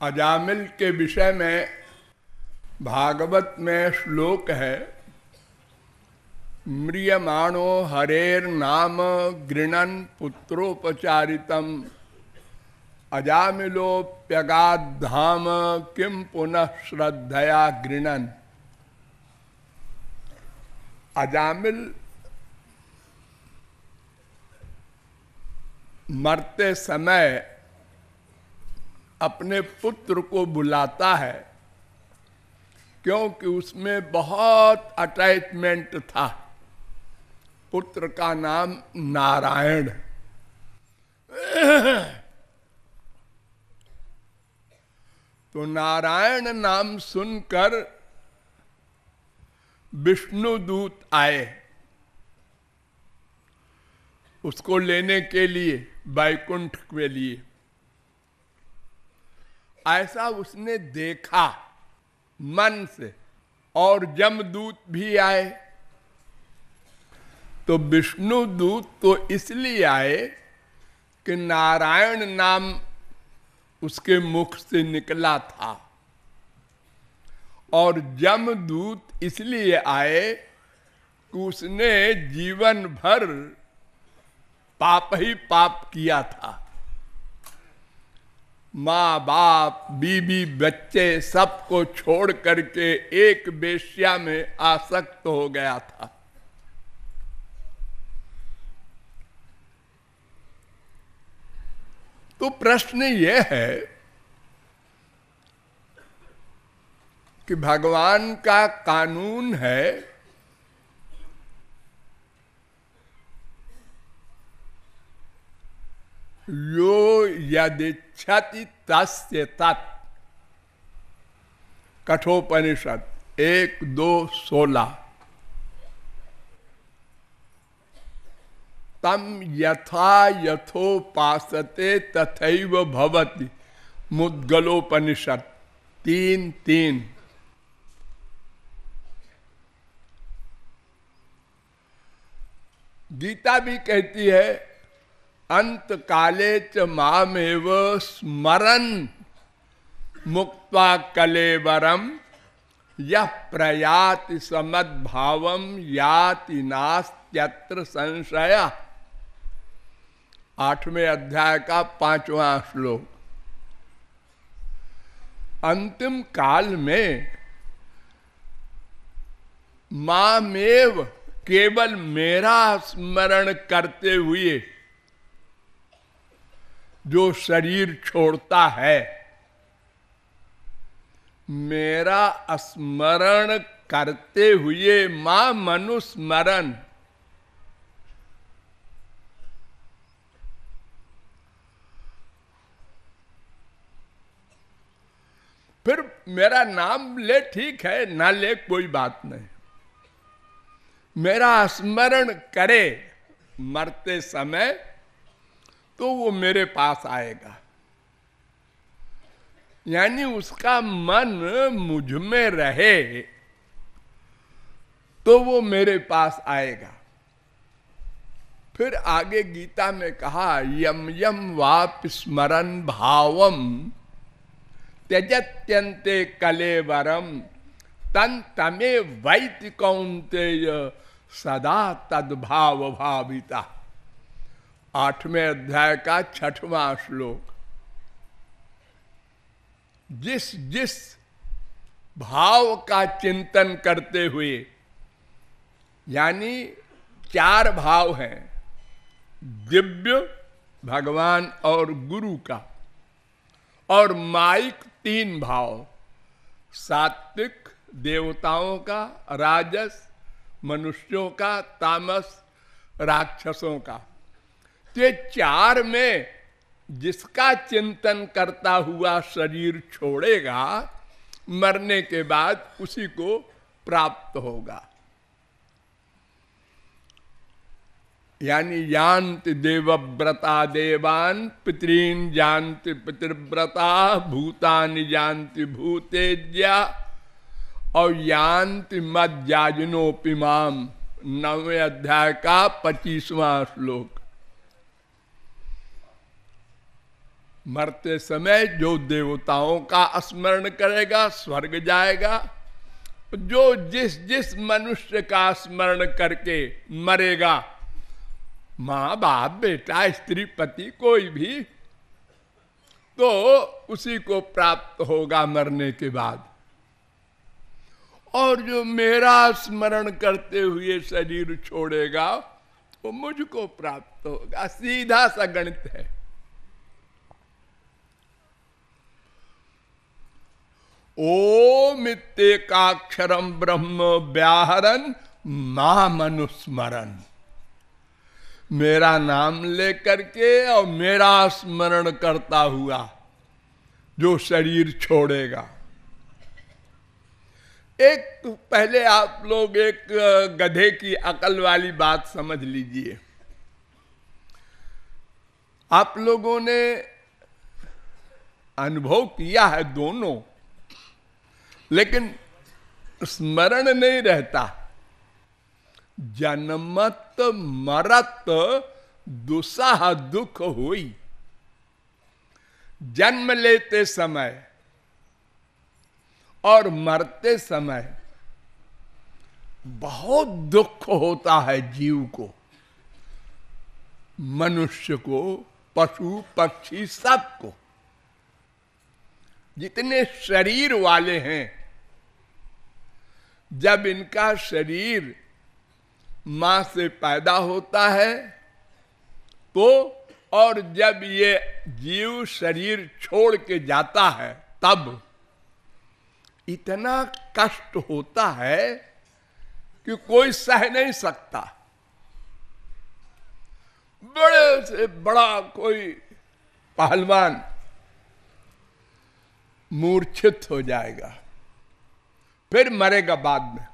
अजामिल के विषय में भागवत में श्लोक है, म्रियमाणो हरेर नाम गृणन पुत्रोपचारितम अजामिलोप्यगाधाम किम पुनः श्रद्धया गृणन। अजामिल मरते समय अपने पुत्र को बुलाता है, क्योंकि उसमें बहुत अटैचमेंट था। पुत्र का नाम नारायण। तो नारायण नाम सुनकर विष्णु दूत आए उसको लेने के लिए, वैकुंठ के लिए। ऐसा उसने देखा मन से, और जमदूत भी आए। तो विष्णु दूत तो इसलिए आए कि नारायण नाम उसके मुख से निकला था, और जमदूत इसलिए आए कि उसने जीवन भर पाप ही पाप किया था। माँ बाप बीबी बच्चे सबको छोड़ करके एक वेश्या में आसक्त हो गया था। तो प्रश्न ये है कि भगवान का कानून है यो यदिच्छति तस्य तत्। कठोपनिषद 1-2-16। तम यथा यथोपासते तथैव भवति। मुद्गलोपनिषद 3-3। गीता भी कहती है, अंत काले च मामेव स्मरन् मुक्त्वा कलेवरम यः प्रयाति समद्भावम याति नास्त्यत्र संशय। 8वें अध्याय का 5वां श्लोक। अंतिम काल में मामेव, केवल मेरा स्मरण करते हुए जो शरीर छोड़ता है, मेरा स्मरण करते हुए मां मनुस्मरण, फिर मेरा नाम ले, ठीक है, ना ले कोई बात नहीं, मेरा स्मरण करे मरते समय तो वो मेरे पास आएगा। यानी उसका मन मुझ में रहे तो वो मेरे पास आएगा। फिर आगे गीता में कहा, यम यम वापि स्मरन् भावम त्यजत्यन्ते कलेवरम तन तमे वैति कौन्तेय सदा तद्भाव भाविता। 8वें अध्याय का 6वां श्लोक। जिस जिस भाव का चिंतन करते हुए, यानी 4 भाव हैं, दिव्य भगवान और गुरु का, और माइक 3 भाव, सात्विक देवताओं का, राजस मनुष्यों का, तामस राक्षसों का। ये 4 में जिसका चिंतन करता हुआ शरीर छोड़ेगा, मरने के बाद उसी को प्राप्त होगा। यानी यान्ति देवव्रता देवान् पितॄन् यान्ति पितृव्रता भूतानि यान्ति भूतेज्या और यान्ति मज्जाजिनोऽपि माम्। 9वें अध्याय का 25वां श्लोक। मरते समय जो देवताओं का स्मरण करेगा स्वर्ग जाएगा, जो जिस जिस मनुष्य का स्मरण करके मरेगा, माँ बाप बेटा स्त्री पति कोई भी, तो उसी को प्राप्त होगा मरने के बाद। और जो मेरा स्मरण करते हुए शरीर छोड़ेगा वो मुझको प्राप्त होगा। सीधा सा गणित है। ओम इत्येकाक्षरम ब्रह्म व्याहरन मामनुस्मरन। मेरा नाम लेकर के और मेरा स्मरण करता हुआ जो शरीर छोड़ेगा। एक तो पहले आप लोग एक गधे की अकल वाली बात समझ लीजिए। आप लोगों ने अनुभव किया है दोनों, लेकिन स्मरण नहीं रहता। जन्मत मरत दुस्साह दुख हुई। जन्म लेते समय और मरते समय बहुत दुख होता है जीव को, मनुष्य को, पशु पक्षी सबको। जितने शरीर वाले हैं, जब इनका शरीर मां से पैदा होता है तो, और जब ये जीव शरीर छोड़ के जाता है तब इतना कष्ट होता है कि कोई सह नहीं सकता। बड़े से बड़ा कोई पहलवान मूर्छित हो जाएगा, फिर मरेगा बाद में।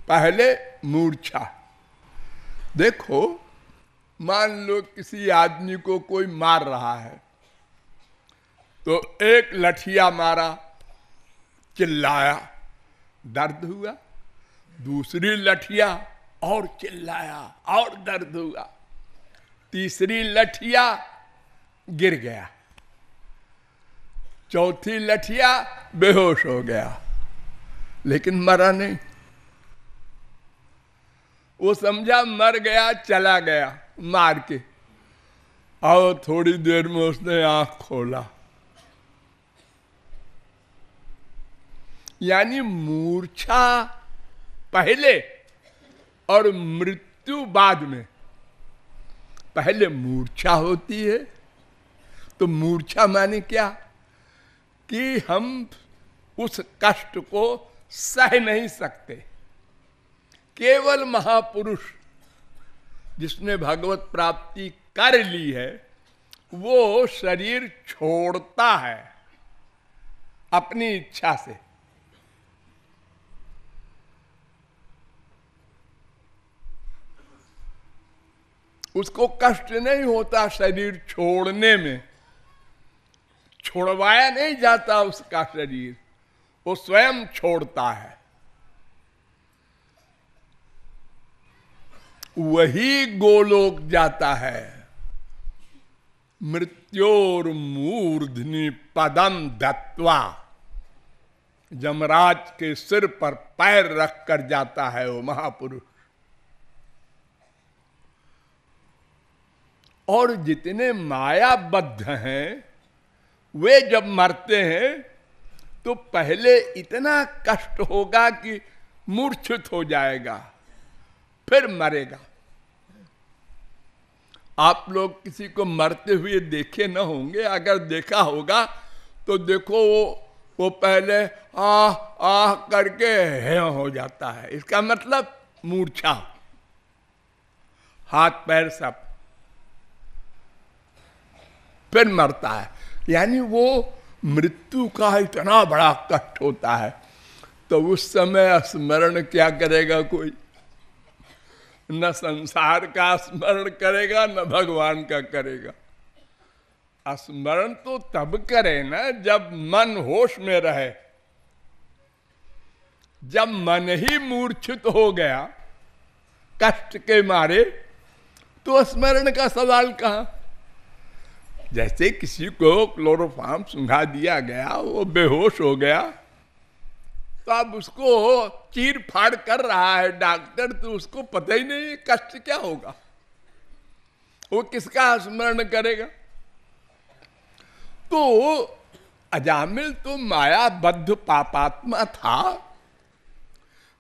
पहले मूर्छा। देखो, मान लो किसी आदमी को कोई मार रहा है, तो एक लठिया मारा, चिल्लाया, दर्द हुआ। दूसरी लठिया और चिल्लाया और दर्द हुआ। तीसरी लठिया गिर गया। चौथी लठिया बेहोश हो गया, लेकिन मरा नहीं। वो समझा मर गया, चला गया मार के, और थोड़ी देर में उसने आंख खोला। यानी मूर्छा पहले और मृत्यु बाद में। पहले मूर्छा होती है, तो मूर्छा माने क्या कि हम उस कष्ट को सह नहीं सकते। केवल महापुरुष जिसने भगवत प्राप्ति कर ली है, वो शरीर छोड़ता है अपनी इच्छा से। उसको कष्ट नहीं होता शरीर छोड़ने में, छोड़वाया नहीं जाता उसका शरीर, वो स्वयं छोड़ता है। वही गोलोक जाता है। मृत्योर मूर्धनि पदम दत्वा, यमराज के सिर पर पैर रख कर जाता है वो महापुरुष। और जितने मायाबद्ध हैं वे जब मरते हैं तो पहले इतना कष्ट होगा कि मूर्छित हो जाएगा, फिर मरेगा। आप लोग किसी को मरते हुए देखे न होंगे, अगर देखा होगा तो देखो वो पहले आह आह करके है हो जाता है। इसका मतलब मूर्छा, हाथ पैर सब, फिर मरता है। यानी वो मृत्यु का इतना बड़ा कष्ट होता है, तो उस समय स्मरण क्या करेगा कोई? न संसार का स्मरण करेगा, न भगवान का करेगा। स्मरण तो तब करे ना जब मन होश में रहे। जब मन ही मूर्छित हो गया कष्ट के मारे, तो स्मरण का सवाल कहां? जैसे किसी को क्लोरोफॉर्म सुंघा दिया गया, वो बेहोश हो गया, तो अब उसको चीर फाड़ कर रहा है डॉक्टर, तो उसको पता ही नहीं कष्ट क्या होगा, वो किसका स्मरण करेगा। तो अजामिल तो मायाबद्ध पापात्मा था,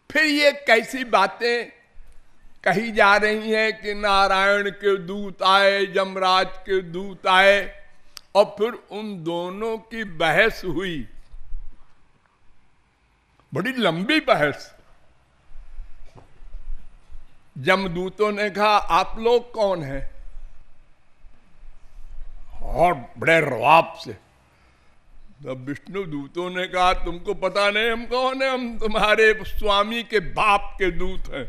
फिर ये कैसी बातें कही जा रही हैं कि नारायण के दूत आए, यमराज के दूत आए, और फिर उन दोनों की बहस हुई, बड़ी लंबी बहस। यमदूतों ने कहा आप लोग कौन हैं, और बड़े रवाब से। तब विष्णु दूतों ने कहा तुमको पता नहीं हम कौन है, हम तुम्हारे स्वामी के बाप के दूत हैं,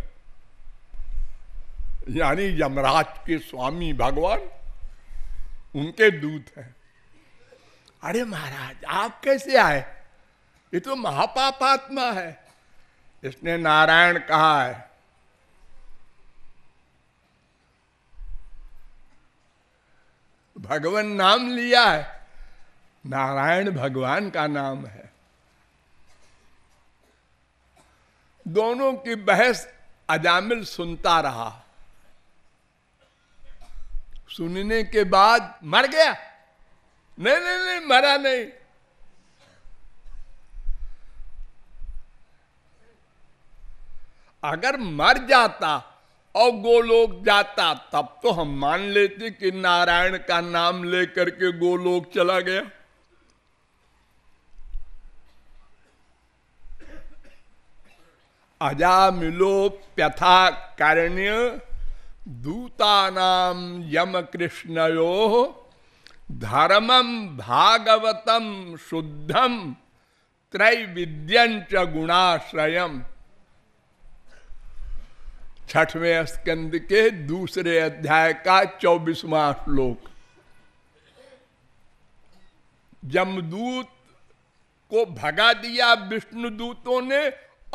यानी यमराज के स्वामी भगवान, उनके दूत हैं। अरे महाराज आप कैसे आए, ये तो महापापात्मा है, इसने नारायण कहा है। भगवान नाम लिया है, नारायण भगवान का नाम है। दोनों की बहस अजामिल सुनता रहा। सुनने के बाद मर गया, नहीं नहीं नहीं मरा नहीं। अगर मर जाता और गोलोक जाता तब तो हम मान लेते कि नारायण का नाम लेकर के गोलोक चला गया। अजामिलोप्यथा कर्ण्य दूतानाम यम कृष्णयो धर्मम भागवतम शुद्धम त्रैविद्यं च गुणाश्रयम। छठवें स्कंद के दूसरे अध्याय का 24वां श्लोक। यमदूत को भगा दिया विष्णु दूतों ने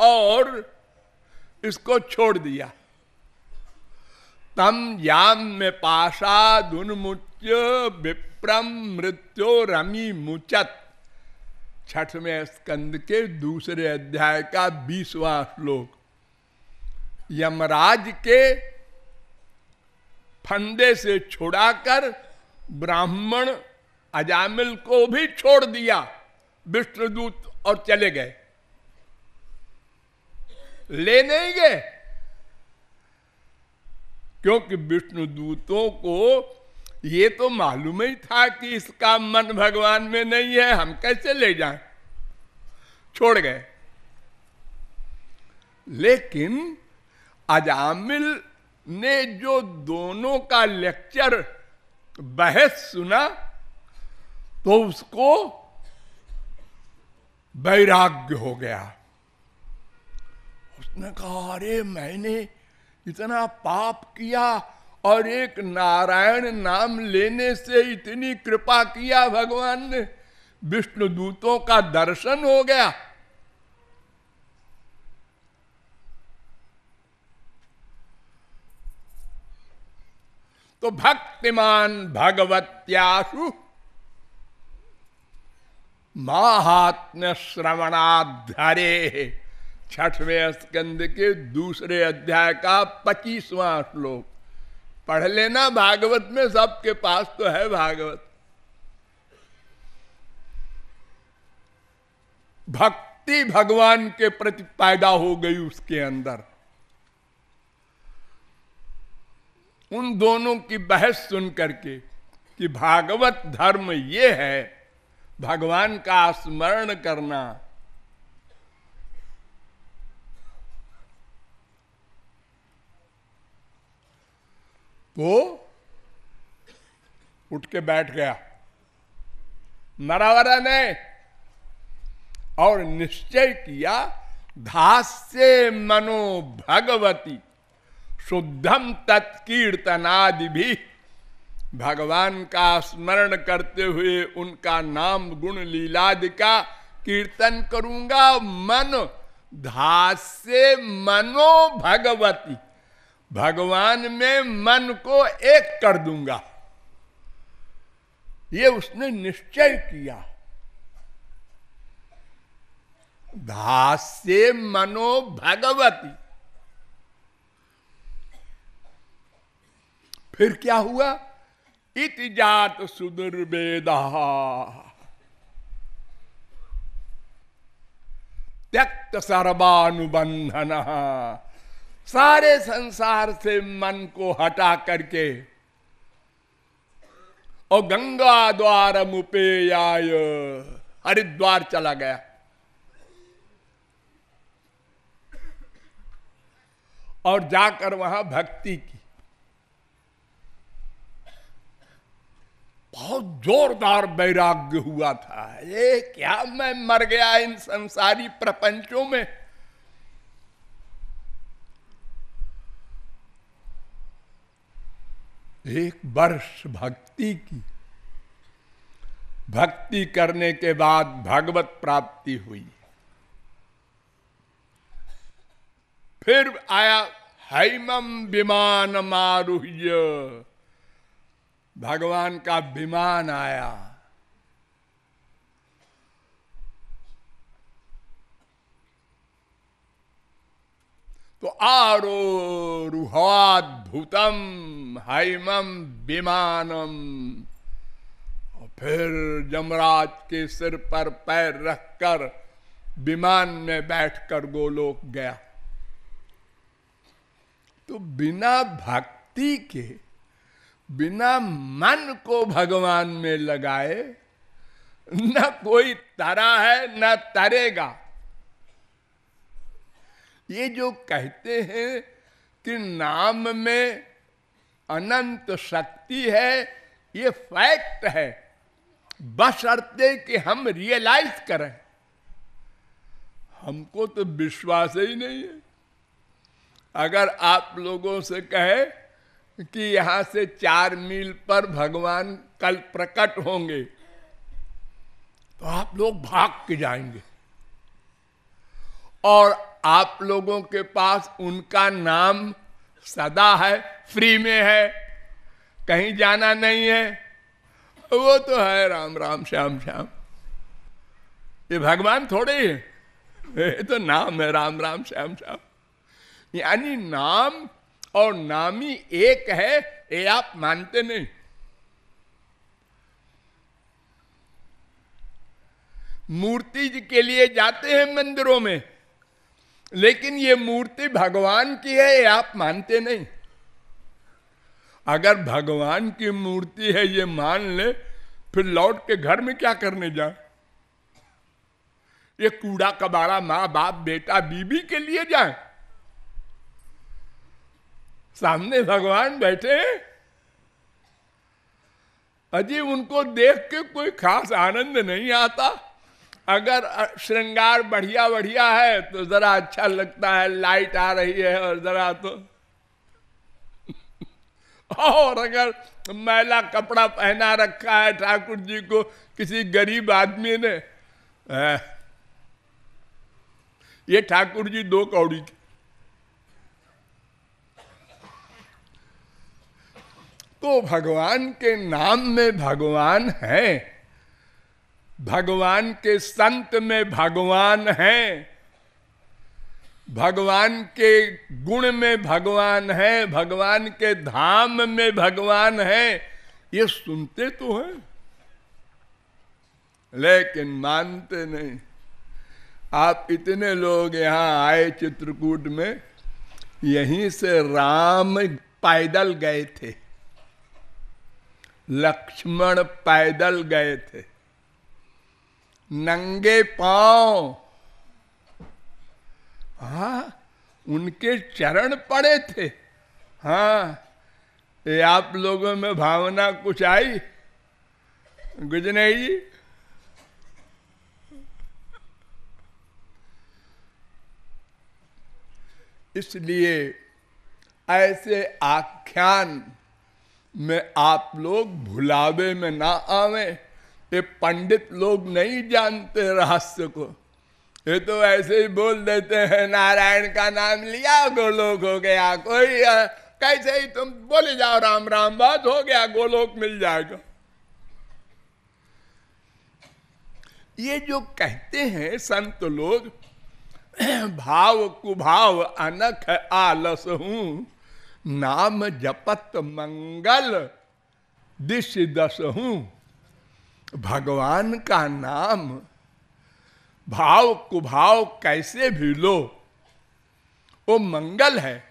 और इसको छोड़ दिया। तम याम में पाशाद उन्मुच्य विप्रम मृत्यो रमी मुचत। छठवें स्कंद के दूसरे अध्याय का 20वां श्लोक। यमराज के फंदे से छुड़ाकर ब्राह्मण अजामिल को भी छोड़ दिया विष्णुदूत और चले गए, ले नहीं गए, क्योंकि विष्णुदूतों को ये तो मालूम ही था कि इसका मन भगवान में नहीं है, हम कैसे ले जाएं, छोड़ गए। लेकिन अजामिल ने जो दोनों का लेक्चर बहस सुना तो उसको वैराग्य हो गया। उसने कहा अरे मैंने इतना पाप किया और एक नारायण नाम लेने से इतनी कृपा किया भगवान ने, विष्णु दूतों का दर्शन हो गया। तो भक्तिमान भगवत्याशु माहात्म्य श्रवणाधरे। छठवें स्कंद के दूसरे अध्याय का 25वां श्लोक पढ़ लेना। भागवत में सबके पास तो है भागवत। भक्ति भगवान के प्रति पैदा हो गई उसके अंदर। उन दोनों की बहस सुन करके कि भागवत धर्म ये है भगवान का स्मरण करना, तो उठ के बैठ गया, मरावरा नहीं, और निश्चय किया धास्य मनो भगवती शुद्धम तत्कीर्तनादि भी। भगवान का स्मरण करते हुए उनका नाम गुण लीलादि का कीर्तन करूंगा। मन धास्य मनो भगवती, भगवान में मन को एक कर दूंगा। ये उसने निश्चय किया। धास्ये मनो भगवती। फिर क्या हुआ? इति जात सुदुर्वेदा त्यक्त सर्वानुबंधन। सारे संसार से मन को हटा करके और गंगा द्वार मुपेयाय हरिद्वार चला गया। और जाकर वहां भक्ति की। बहुत जोरदार वैराग्य हुआ था। ये क्या मैं मर गया इन संसारी प्रपंचों में। एक वर्ष भक्ति की। भक्ति करने के बाद भगवत प्राप्ति हुई। फिर आया हैमम विमान मारुह्य। भगवान का विमान आया। तो आरोरुहाद्भुतम हैमम विमानम। और फिर यमराज के सिर पर पैर रखकर विमान में बैठकर गोलोक गया। तो बिना भक्ति के, बिना मन को भगवान में लगाए न कोई तरा है न तरेगा। ये जो कहते हैं कि नाम में अनंत शक्ति है, ये फैक्ट है, बशर्ते कि हम रियलाइज करें। हमको तो विश्वास ही नहीं है। अगर आप लोगों से कहे कि यहां से 4 मील पर भगवान कल प्रकट होंगे, तो आप लोग भाग के जाएंगे। और आप लोगों के पास उनका नाम सदा है, फ्री में है, कहीं जाना नहीं है। वो तो है राम राम श्याम श्याम। ये भगवान थोड़े ही है, ये तो नाम है राम राम श्याम श्याम। यानी नाम और नामी एक है, ये आप मानते नहीं। मूर्ति जी के लिए जाते हैं मंदिरों में, लेकिन ये मूर्ति भगवान की है, ये आप मानते नहीं। अगर भगवान की मूर्ति है ये मान ले, फिर लौट के घर में क्या करने जाए? ये कूड़ा कबाड़ा माँ बाप बेटा बीबी के लिए जाए? सामने भगवान बैठे हैं, अजी उनको देख के कोई खास आनंद नहीं आता। अगर श्रृंगार बढ़िया बढ़िया है तो जरा अच्छा लगता है, लाइट आ रही है और जरा तो और अगर मैला कपड़ा पहना रखा है ठाकुर जी को किसी गरीब आदमी ने, ये ठाकुर जी 2 कौड़ी के। तो भगवान के नाम में भगवान है, भगवान के संत में भगवान है, भगवान के गुण में भगवान है, भगवान के धाम में भगवान है। ये सुनते तो हैं लेकिन मानते नहीं। आप इतने लोग यहाँ आए चित्रकूट में, यहीं से राम पैदल गए थे, लक्ष्मण पैदल गए थे, नंगे पांव। हाँ, उनके चरण पड़े थे। हाँ, ये आप लोगों में भावना कुछ आई? गुजनई जी, इसलिए ऐसे आख्यान में आप लोग भुलावे में ना आवे। ये पंडित लोग नहीं जानते रहस्य को, ये तो ऐसे ही बोल देते हैं नारायण का नाम लिया गोलोक हो गया। कोई कैसे ही तुम बोले जाओ राम राम, बात हो गया, गोलोक मिल जाएगा। ये जो कहते हैं संत लोग, भाव कुभाव अनख आलस हूं, नाम जपत मंगल दिश दस हूं। भगवान का नाम भाव कुभाव कैसे भी लो, वो मंगल है।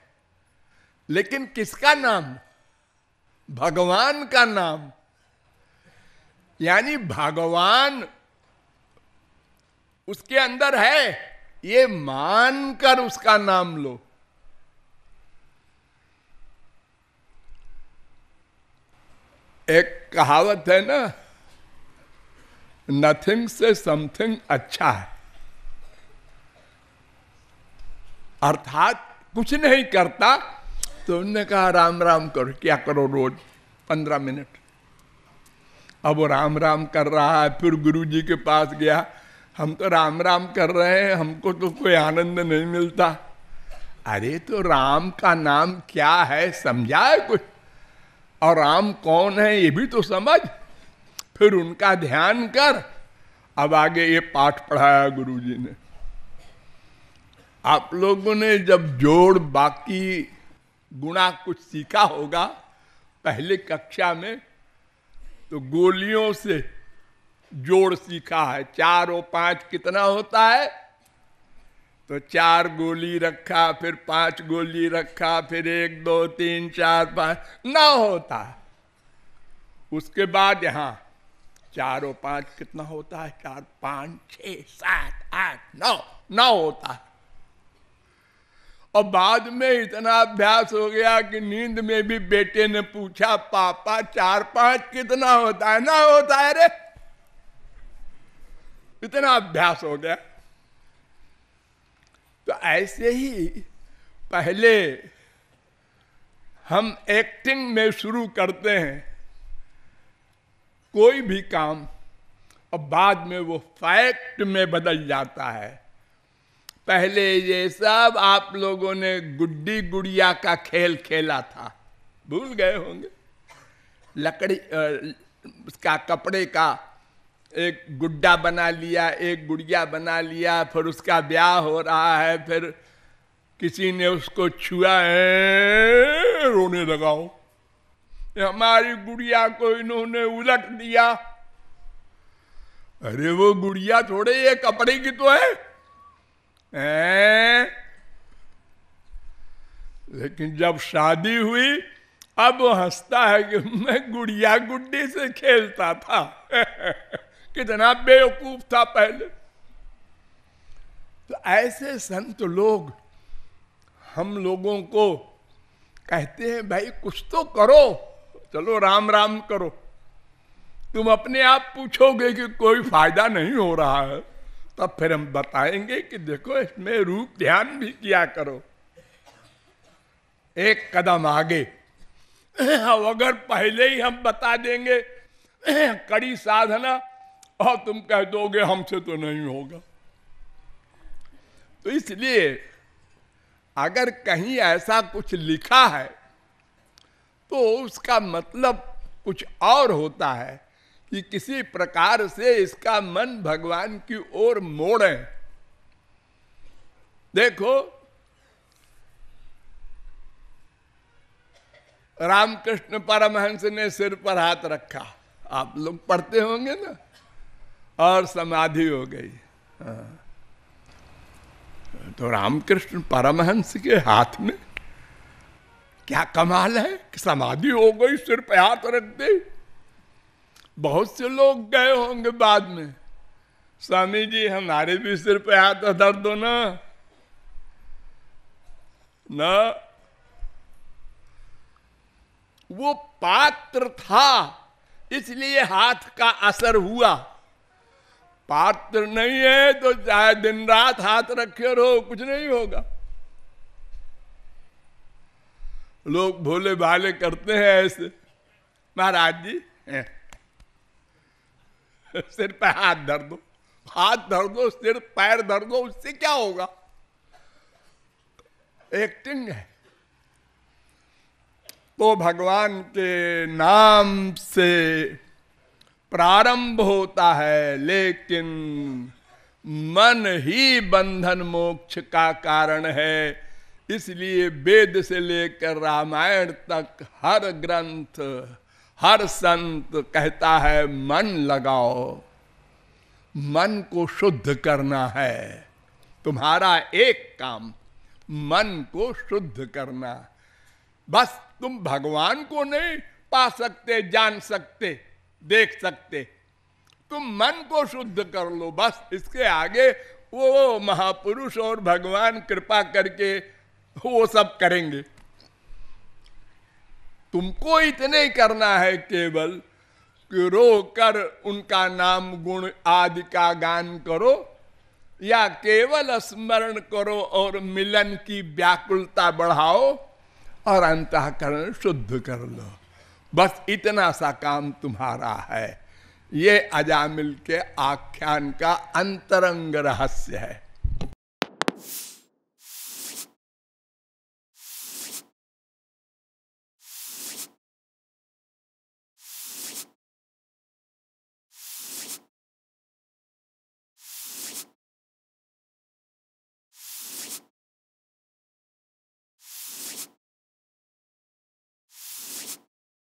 लेकिन किसका नाम? भगवान का नाम। यानी भगवान उसके अंदर है, ये मानकर उसका नाम लो। एक कहावत है ना, नथिंग से समथिंग अच्छा है। अर्थात कुछ नहीं करता तो उन्होंने कहा राम राम करो। क्या करो? रोज 15 मिनट। अब वो राम राम कर रहा है, फिर गुरु जी के पास गया, हम तो राम राम कर रहे हैं, हमको तो कोई आनंद नहीं मिलता। अरे तो राम का नाम क्या है समझा है कुछ? और राम कौन है ये भी तो समझ, फिर उनका ध्यान कर। अब आगे ये पाठ पढ़ाया गुरु जी ने। आप लोगों ने जब जोड़ बाकी गुणा कुछ सीखा होगा पहले कक्षा में, तो गोलियों से जोड़ सीखा है। 4 और 5 कितना होता है? तो 4 गोली रखा, फिर 5 गोली रखा, फिर 1 2 3 4 5 9 होता है। उसके बाद यहां 4 और 5 कितना होता है? 4 5 6 7 8 9 9 होता है। और बाद में इतना अभ्यास हो गया कि नींद में भी बेटे ने पूछा, पापा 4 5 कितना होता है? 9 होता है रे। इतना अभ्यास हो गया। तो ऐसे ही पहले हम एक्टिंग में शुरू करते हैं कोई भी काम, और बाद में वो फैक्ट में बदल जाता है। पहले ये सब आप लोगों ने गुड्डी गुड़िया का खेल खेला था, भूल गए होंगे। लकड़ी उसका कपड़े का एक गुड्डा बना लिया, एक गुड़िया बना लिया, फिर उसका ब्याह हो रहा है, फिर किसी ने उसको छुआ है, रोने लगाओ, हमारी गुड़िया को इन्होंने उलट दिया। अरे वो गुड़िया थोड़े ये कपड़े की तो है। लेकिन जब शादी हुई, अब वो हंसता है कि मैं गुड़िया गुड्डी से खेलता था। कितना बेवकूफ था पहले। तो ऐसे संत लोग हम लोगों को कहते हैं, भाई कुछ तो करो, चलो राम राम करो। तुम अपने आप पूछोगे कि कोई फायदा नहीं हो रहा है, तब फिर हम बताएंगे कि देखो इसमें रूप ध्यान भी किया करो। एक कदम आगे। अगर पहले ही हम बता देंगे कड़ी साधना, और तुम कह दोगे हमसे तो नहीं होगा। तो इसलिए अगर कहीं ऐसा कुछ लिखा है तो उसका मतलब कुछ और होता है कि किसी प्रकार से इसका मन भगवान की ओर मोड़े। देखो रामकृष्ण परमहंस ने सिर पर हाथ रखा, आप लोग पढ़ते होंगे ना, और समाधि हो गई। तो रामकृष्ण परमहंस के हाथ में क्या कमाल है कि समाधि हो गई, सिर पे हाथ रख दे। बहुत से लोग गए होंगे बाद में, स्वामी जी हमारे भी सिर पे हाथ धर दो ना। वो पात्र था इसलिए हाथ का असर हुआ। पात्र नहीं है तो चाहे दिन रात हाथ रखे रहो, कुछ नहीं होगा। लोग भोले भाले करते हैं ऐसे, महाराज जी सिर पे हाथ धर दो, हाथ धर दो, सिर पैर धर दो, उससे क्या होगा? एक्टिंग है। तो भगवान के नाम से प्रारंभ होता है, लेकिन मन ही बंधन मोक्ष का कारण है। इसलिए वेद से लेकर रामायण तक हर ग्रंथ, हर संत कहता है मन लगाओ, मन को शुद्ध करना है। तुम्हारा एक काम मन को शुद्ध करना। बस तुम भगवान को नहीं पा सकते, जान सकते, देख सकते, तुम मन को शुद्ध कर लो। बस इसके आगे वो महापुरुष और भगवान कृपा करके वो सब करेंगे। तुमको इतने करना है केवल कि रो कर उनका नाम गुण आदि का गान करो, या केवल स्मरण करो और मिलन की व्याकुलता बढ़ाओ और अंतःकरण शुद्ध कर लो। बस इतना सा काम तुम्हारा है। ये अजामिल के आख्यान का अंतरंग रहस्य है।